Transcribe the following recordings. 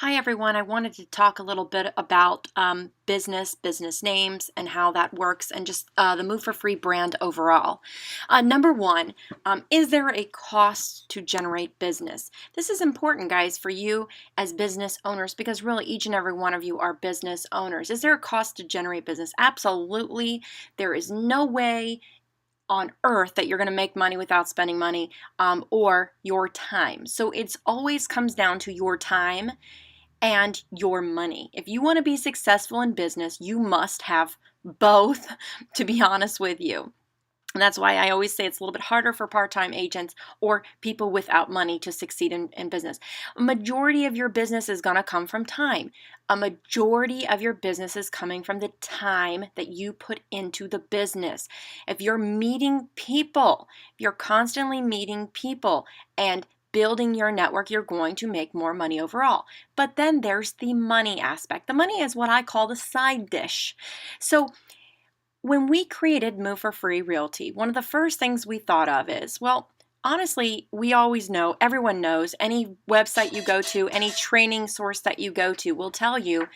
Hi everyone, I wanted to talk a little bit about business names and how that works and just the Move4Free brand overall. Number one, is there a cost to generate business? This is important, guys, for you as business owners because really each and every one of you are business owners. Is there a cost to generate business? Absolutely. There is no way on earth that you're going to make money without spending money or your time. So it's always comes down to your time and your money. If you want to be successful in business, you must have both, to be honest with you. And that's why I always say it's a little bit harder for part-time agents or people without money to succeed in business. A majority of your business is going to come from time. A majority of your business is coming from the time that you put into the business. If you're meeting people, if you're constantly meeting people and building your network, you're going to make more money overall. But then there's the money aspect. The money is what I call the side dish. So when we created Move4Free Realty, one of the first things we thought of is, well, honestly, we always know, everyone knows, any website you go to, any training source that you go to will tell you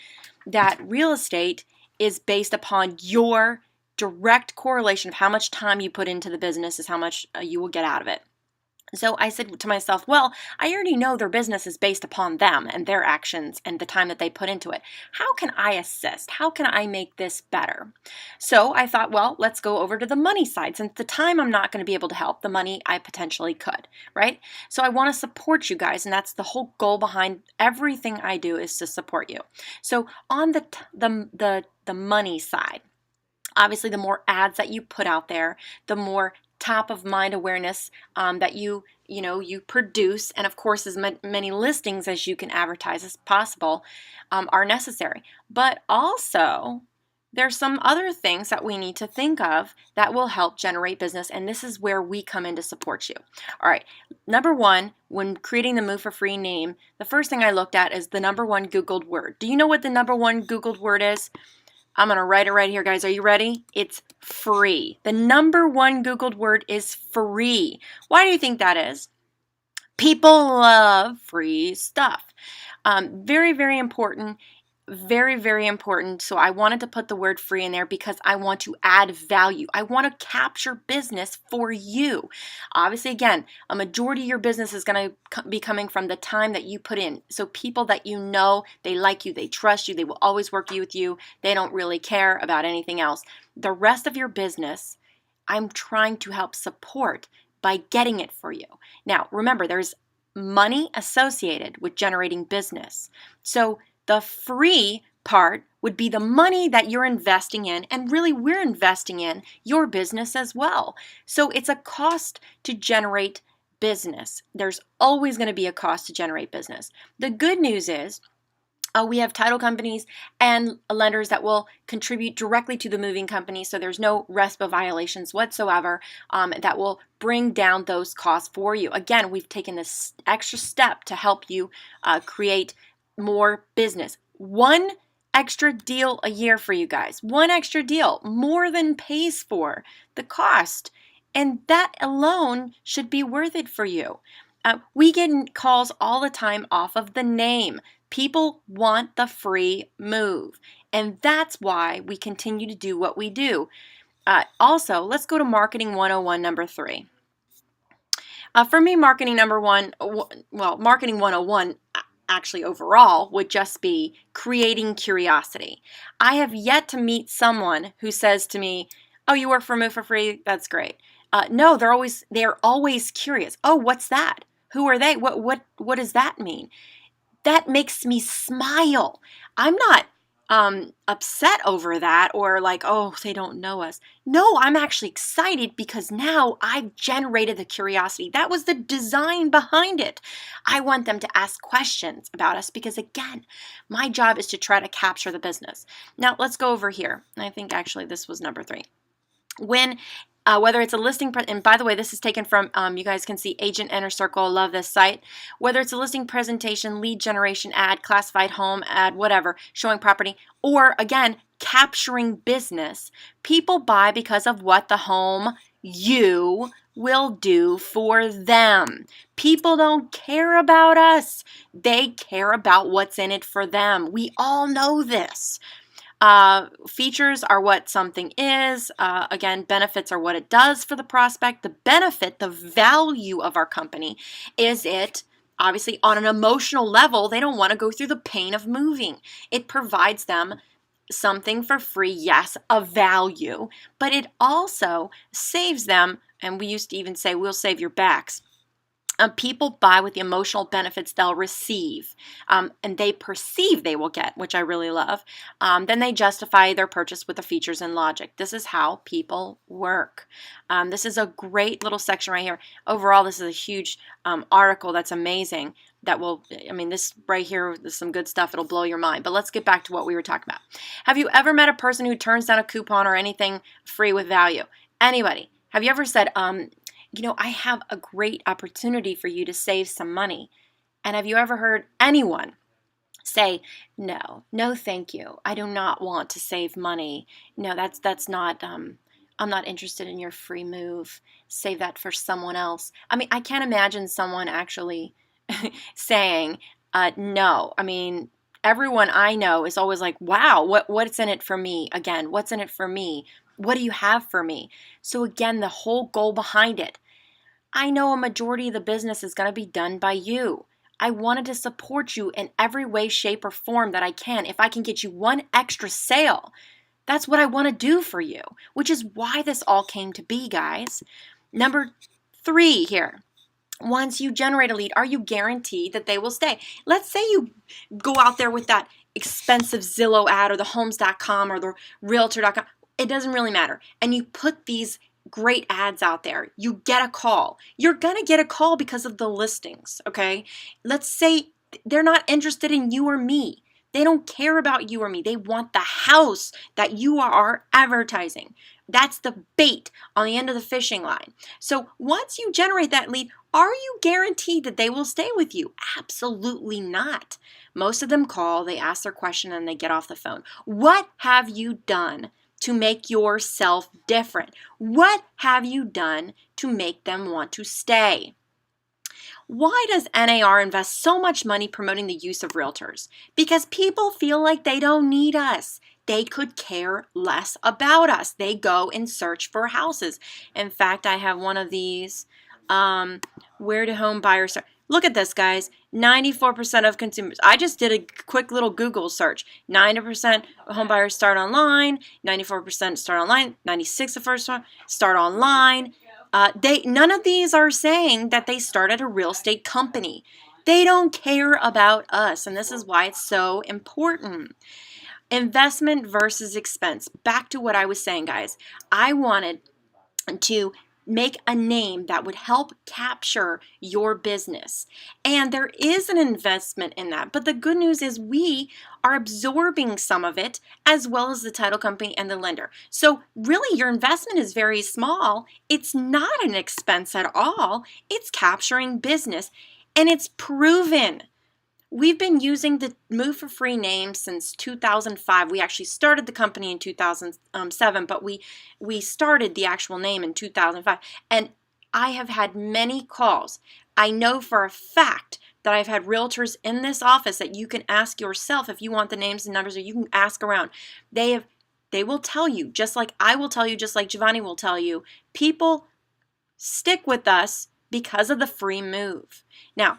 that real estate is based upon your direct correlation of how much time you put into the business is how much you will get out of it. So I said to myself, well, I already know their business is based upon them and their actions and the time that they put into it. How can I assist? How can I make this better? So I thought, well, let's go over to the money side. Since the time I'm not going to be able to help, the money I potentially could, right? So I want to support you guys, and that's the whole goal behind everything I do is to support you. So on the money side, obviously the more ads that you put out there, the more top of mind awareness that you produce, and of course as many listings as you can advertise as possible are necessary. But also there's some other things that we need to think of that will help generate business, and this is where we come in to support you. All right, number one, when creating the Move4Free name, the first thing I looked at is the number one Googled word. Do you know what the number one Googled word is? I'm going to write it right here, guys. Are you ready? It's free. The number one Googled word is free. Why do you think that is? People love free stuff. Very, very important. Very, very important. So I wanted to put the word free in there because I want to add value. I want to capture business for you. Obviously, again, a majority of your business is going to be coming from the time that you put in. So people that you know, they like you, they trust you, they will always work with you. They don't really care about anything else. The rest of your business, I'm trying to help support by getting it for you. Now, remember, there's money associated with generating business. So the free part would be the money that you're investing in, and really we're investing in your business as well. So it's a cost to generate business. There's always going to be a cost to generate business. The good news is we have title companies and lenders that will contribute directly to the moving company, so there's no RESPA violations whatsoever that will bring down those costs for you. Again, we've taken this extra step to help you create more business. One extra deal a year for you guys. One extra deal more than pays for the cost. And that alone should be worth it for you. We get calls all the time off of the name. People want the free move. And that's why we continue to do what we do. Also, let's go to Marketing 101, number 3. For me, Marketing 101 actually overall would just be creating curiosity. I have yet to meet someone who says to me, oh, you work for Move4Free? That's great. No, they're always curious. Oh, what's that? Who are they? What does that mean? That makes me smile. I'm not upset over that or like, oh, they don't know us. No, I'm actually excited because now I've generated the curiosity. That was the design behind it. I want them to ask questions about us because, again, my job is to try to capture the business. Now, let's go over here. I think actually this was number 3. Whether it's a listing, and by the way, this is taken from, you guys can see Agent Inner Circle, love this site. Whether it's a listing presentation, lead generation ad, classified home ad, whatever, showing property, or again, capturing business, people buy because of what the home you will do for them. People don't care about us. They care about what's in it for them. We all know this. Features are what something is. Again, benefits are what it does for the prospect. The benefit, the value of our company is it. Obviously, on an emotional level, they don't want to go through the pain of moving. It provides them something for free, yes, a value, but it also saves them, and we used to even say, we'll save your backs. People buy with the emotional benefits they'll receive, and they perceive they will get, which I really love. Then they justify their purchase with the features and logic. This is how people work. This is a great little section right here. Overall, this is a huge article that's amazing. That will, I mean, this right here is some good stuff. It'll blow your mind. But let's get back to what we were talking about. Have you ever met a person who turns down a coupon or anything free with value? Anybody? Have you ever said, you know, I have a great opportunity for you to save some money? And have you ever heard anyone say, no, thank you. I do not want to save money. No, that's not, I'm not interested in your free move. Save that for someone else. I mean, I can't imagine someone actually saying, no. I mean, everyone I know is always like, wow, what's in it for me? Again, what's in it for me? What do you have for me? So again, the whole goal behind it. I know a majority of the business is going to be done by you. I wanted to support you in every way, shape, or form that I can. If I can get you one extra sale, that's what I want to do for you, which is why this all came to be, guys. Number 3 here. Once you generate a lead, are you guaranteed that they will stay? Let's say you go out there with that expensive Zillow ad or the homes.com or the realtor.com. It doesn't really matter. And you put these great ads out there. You get a call. You're going to get a call because of the listings, okay? Let's say they're not interested in you or me. They don't care about you or me. They want the house that you are advertising. That's the bait on the end of the fishing line. So once you generate that lead, are you guaranteed that they will stay with you? Absolutely not. Most of them call, they ask their question, and they get off the phone. What have you done to make yourself different? What have you done to make them want to stay? Why does NAR invest so much money promoting the use of realtors? Because people feel like they don't need us. They could care less about us. They go and search for houses. In fact, I have one of these. Where do home buyers start? Look at this, guys. 94% of consumers. I just did a quick little Google search. 90% of home buyers start online. 94% start online. 96% of first start online. None of these are saying that they started a real estate company. They don't care about us, and this is why it's so important. Investment versus expense. Back to what I was saying, guys. I wanted to make a name that would help capture your business. And there is an investment in that. But the good news is we are absorbing some of it, as well as the title company and the lender. So really your investment is very small. It's not an expense at all. It's capturing business, and it's proven. We've been using the Move4Free name since 2005. We actually started the company in 2007, but we started the actual name in 2005. And I have had many calls. I know for a fact that I've had realtors in this office that you can ask yourself if you want the names and numbers, or you can ask around. They will tell you, just like I will tell you, just like Giovanni will tell you, people stick with us because of the free move. Now,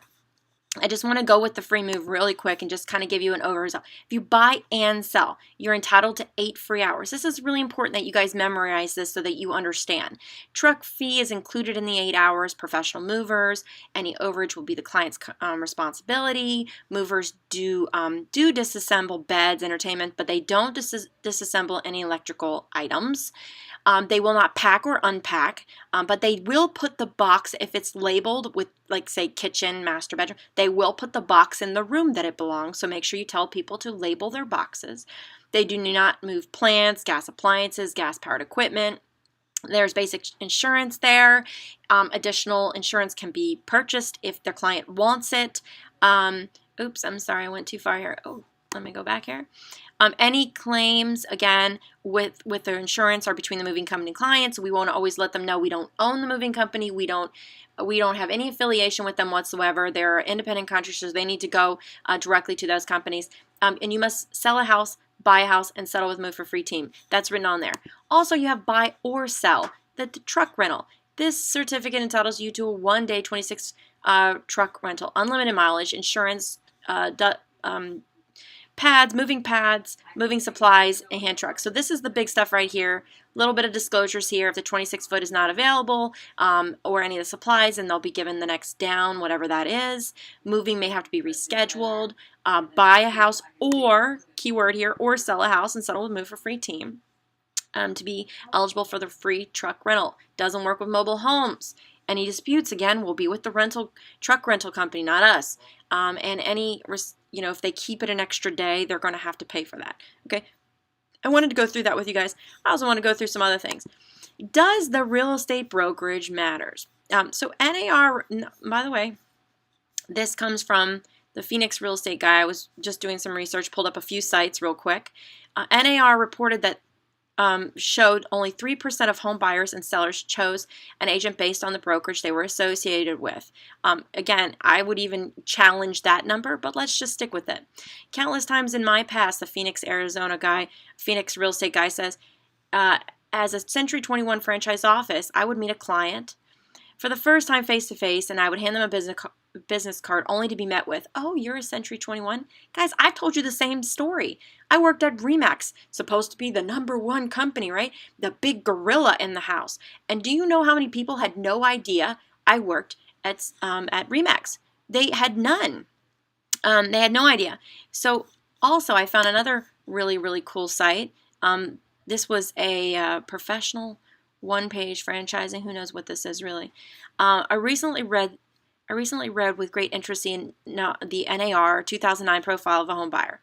I just want to go with the free move really quick and just kind of give you an overview. If you buy and sell, you're entitled to 8 free hours. This is really important that you guys memorize this so that you understand. Truck fee is included in the 8 hours. Professional movers, any overage will be the client's responsibility. Movers do disassemble beds, entertainment, but they don't disassemble any electrical items. They will not pack or unpack, but they will put the box, if it's labeled with, like, say, kitchen, master bedroom, they will put the box in the room that it belongs, so make sure you tell people to label their boxes. They do not move plants, gas appliances, gas-powered equipment. There's basic insurance there. Additional insurance can be purchased if the client wants it. Oops, I'm sorry, I went too far here. Oh, let me go back here. Any claims, again, with their insurance are between the moving company and clients. We won't always let them know we don't own the moving company. We don't have any affiliation with them whatsoever. They're independent contractors. They need to go directly to those companies. And you must sell a house, buy a house, and settle with Move4Free team. That's written on there. Also, you have buy or sell the truck rental. This certificate entitles you to a one-day 26 truck rental, unlimited mileage, insurance, pads, moving supplies, and hand trucks. So this is the big stuff right here. A little bit of disclosures here. If the 26 foot is not available or any of the supplies, and they'll be given the next down, whatever that is. Moving may have to be rescheduled. Buy a house or, keyword here, or sell a house and settle with Move4Free team to be eligible for the free truck rental. Doesn't work with mobile homes. Any disputes, again, will be with the truck rental company, not us. And any, if they keep it an extra day, they're going to have to pay for that. Okay. I wanted to go through that with you guys. I also want to go through some other things. Does the real estate brokerage matters? So NAR, by the way, this comes from the Phoenix real estate guy. I was just doing some research, pulled up a few sites real quick. NAR reported that showed only 3% of home buyers and sellers chose an agent based on the brokerage they were associated with. Again, I would even challenge that number, but let's just stick with it. Countless times in my past, the Phoenix real estate guy says, as a Century 21 franchise office, I would meet a client for the first time face-to-face, and I would hand them a business card only to be met with, "Oh, you're a Century 21? Guys, I've told you the same story. I worked at RE/MAX, supposed to be the #1 company, right? The big gorilla in the house. And do you know how many people had no idea I worked at RE/MAX? They had none. They had no idea. So also, I found another really, really cool site. This was a professional one-page franchising. Who knows what this is really? I recently read with great interest in the NAR 2009 profile of a home buyer.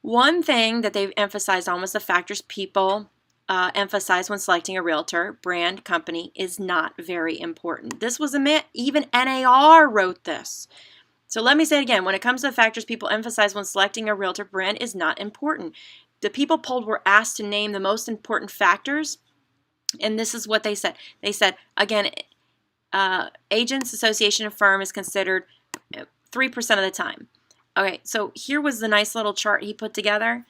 One thing that they've emphasized on was the factors people emphasize when selecting a realtor, brand, company is not very important. This was even NAR wrote this. So let me say it again. When it comes to the factors people emphasize when selecting a realtor, brand is not important. The people polled were asked to name the most important factors, and this is what they said. They said, again, agents association of firm is considered 3% of the time. Okay, so here was the nice little chart he put together.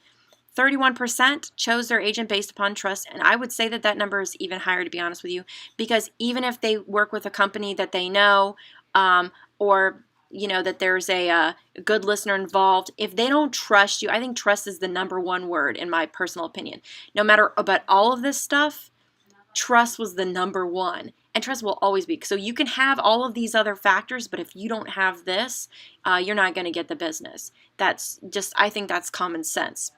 31% chose their agent based upon trust, and I would say that that number is even higher, to be honest with you, because even if they work with a company that they know, or that there's a good listener involved, if they don't trust you, I think trust is the #1 word in my personal opinion. No matter about all of this stuff, trust was the #1, and trust will always be. So you can have all of these other factors, but if you don't have this, you're not going to get the business. I think that's common sense.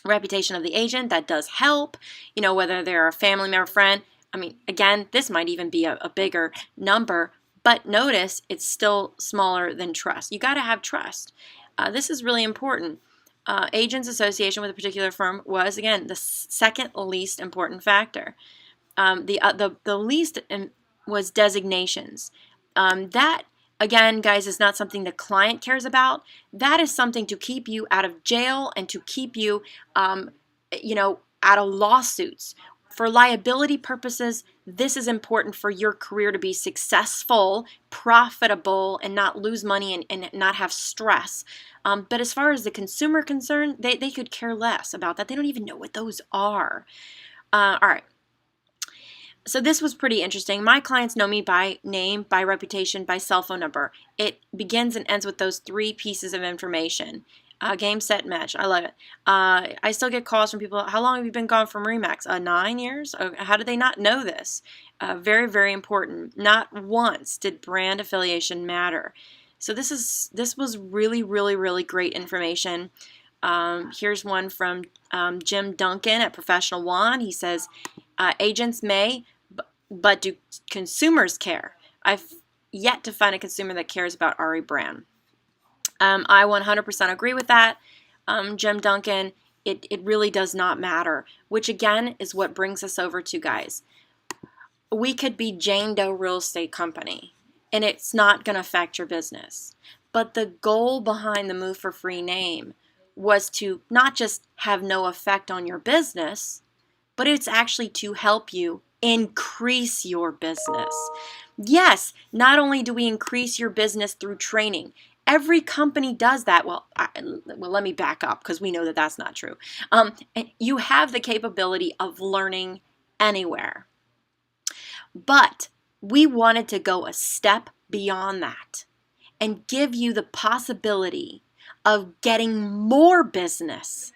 Reputation of the agent, that does help, whether they're a family member, friend. I mean, again, this might even be a bigger number, but notice it's still smaller than trust. You got to have trust. This is really important. Agents association with a particular firm was, again, the second least important factor. The least was designations. That, again, guys, is not something the client cares about. That is something to keep you out of jail and to keep you, out of lawsuits. For liability purposes, this is important for your career to be successful, profitable, and not lose money and not have stress. But as far as the consumer concerned, they could care less about that. They don't even know what those are. All right. So this was pretty interesting. My clients know me by name, by reputation, by cell phone number. It begins and ends with those 3 pieces of information. Game, set, match. I love it. I still get calls from people, how long have you been gone from RE/MAX? 9 years? How did they not know this? Very, very important. Not once did brand affiliation matter. So this was really, really, really great information. Here's one from Jim Duncan at Professional One. He says, agents may, but do consumers care? I've yet to find a consumer that cares about RE brand. I 100% agree with that. Jim Duncan, it really does not matter, which again is what brings us over to, guys. We could be Jane Doe Real Estate Company, and it's not going to affect your business. But the goal behind the Move4Free name was to not just have no effect on your business, but it's actually to help you increase your business. Yes, not only do we increase your business through training, every company does that. Well, let me back up because we know that that's not true. You have the capability of learning anywhere. But we wanted to go a step beyond that and give you the possibility of getting more business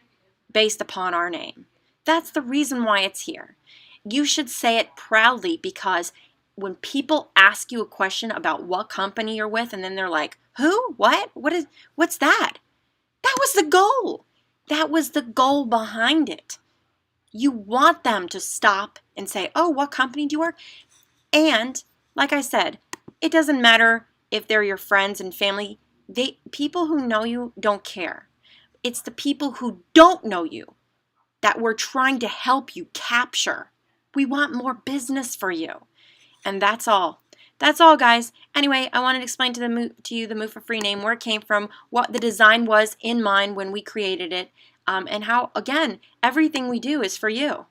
based upon our name. That's the reason why it's here. You should say it proudly, because when people ask you a question about what company you're with and then they're like, who? What's that? That was the goal. That was the goal behind it. You want them to stop and say, oh, what company do you work? And like I said, it doesn't matter if they're your friends and family. People who know you don't care. It's the people who don't know you that we're trying to help you capture. We want more business for you. And that's all. That's all, guys. Anyway, I wanted to explain to you the Move for Free name, where it came from, what the design was in mind when we created it, and how, again, everything we do is for you.